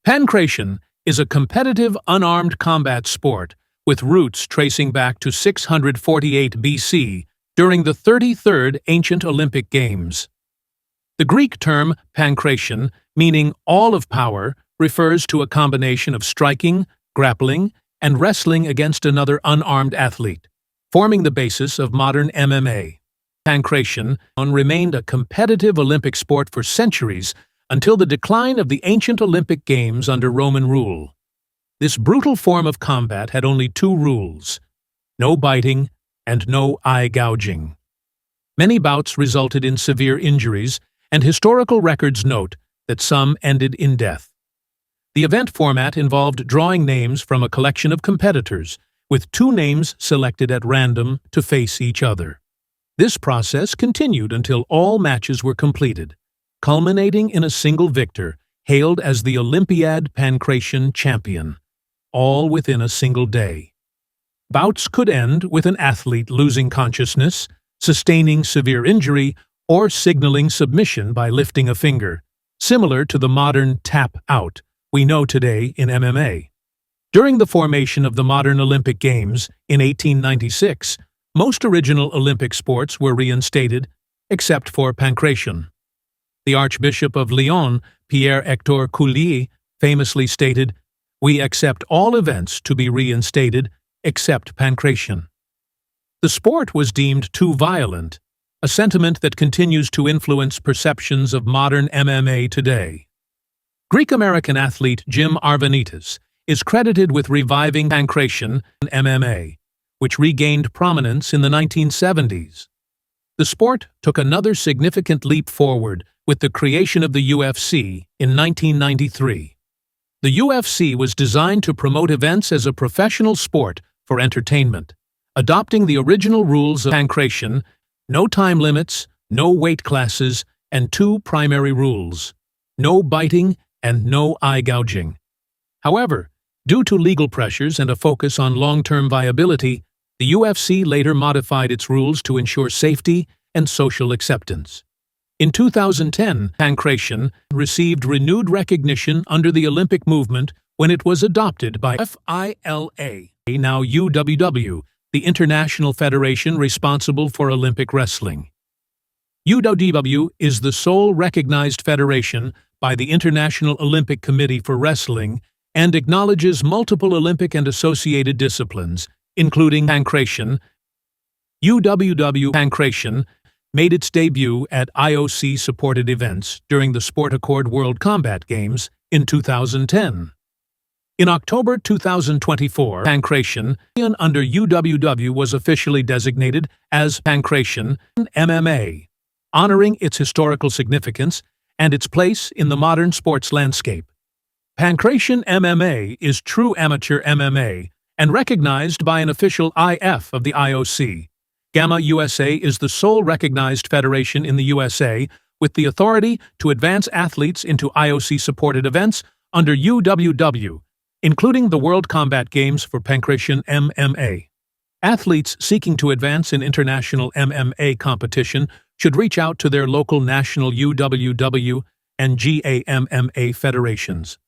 Pankration is a competitive unarmed combat sport with roots tracing back to 648 BC during the 33rd Ancient Olympic Games. The Greek term pankration, meaning all of power, refers to a combination of striking, grappling, and wrestling against another unarmed athlete, forming the basis of modern MMA. Pankration remained a competitive Olympic sport for centuries until the decline of the ancient Olympic Games under Roman rule. This brutal form of combat had only two rules: no biting and no eye gouging. Many bouts resulted in severe injuries, and historical records note that some ended in death. The event format involved drawing names from a collection of competitors, with two names selected at random to face each other. This process continued until all matches were completed, culminating in a single victor, hailed as the Olympiad Pankration champion, all within a single day. Bouts could end with an athlete losing consciousness, sustaining severe injury, or signaling submission by lifting a finger, similar to the modern tap out we know today in MMA. During the formation of the modern Olympic Games in 1896, most original Olympic sports were reinstated, except for pankration. The Archbishop of Lyon, Pierre-Hector Coulier, famously stated, "We accept all events to be reinstated, except pankration." The sport was deemed too violent, a sentiment that continues to influence perceptions of modern MMA today. Greek-American athlete Jim Arvanitis is credited with reviving pankration in MMA, which regained prominence in the 1970s. The sport took another significant leap forward with the creation of the UFC in 1993. The UFC was designed to promote events as a professional sport for entertainment, adopting the original rules of pankration: no time limits, no weight classes, and two primary rules: no biting and no eye gouging. However, due to legal pressures and a focus on long-term viability, the UFC later modified its rules to ensure safety and social acceptance. In 2010, pankration received renewed recognition under the Olympic movement when it was adopted by FILA, now UWW, the international federation responsible for Olympic wrestling. UWW is the sole recognized federation by the International Olympic Committee for Wrestling and acknowledges multiple Olympic and associated disciplines, including pankration. UWW pankration made its debut at IOC-supported events during the Sport Accord World Combat Games in 2010. In October 2024, pankration under UWW was officially designated as Pankration MMA, honoring its historical significance and its place in the modern sports landscape. Pankration MMA is true amateur MMA and recognized by an official IF of the IOC. Gamma USA is the sole recognized federation in the USA with the authority to advance athletes into IOC-supported events under UWW, including the World Combat Games for Pankration MMA. Athletes seeking to advance in international MMA competition should reach out to their local national UWW and GAMMA federations.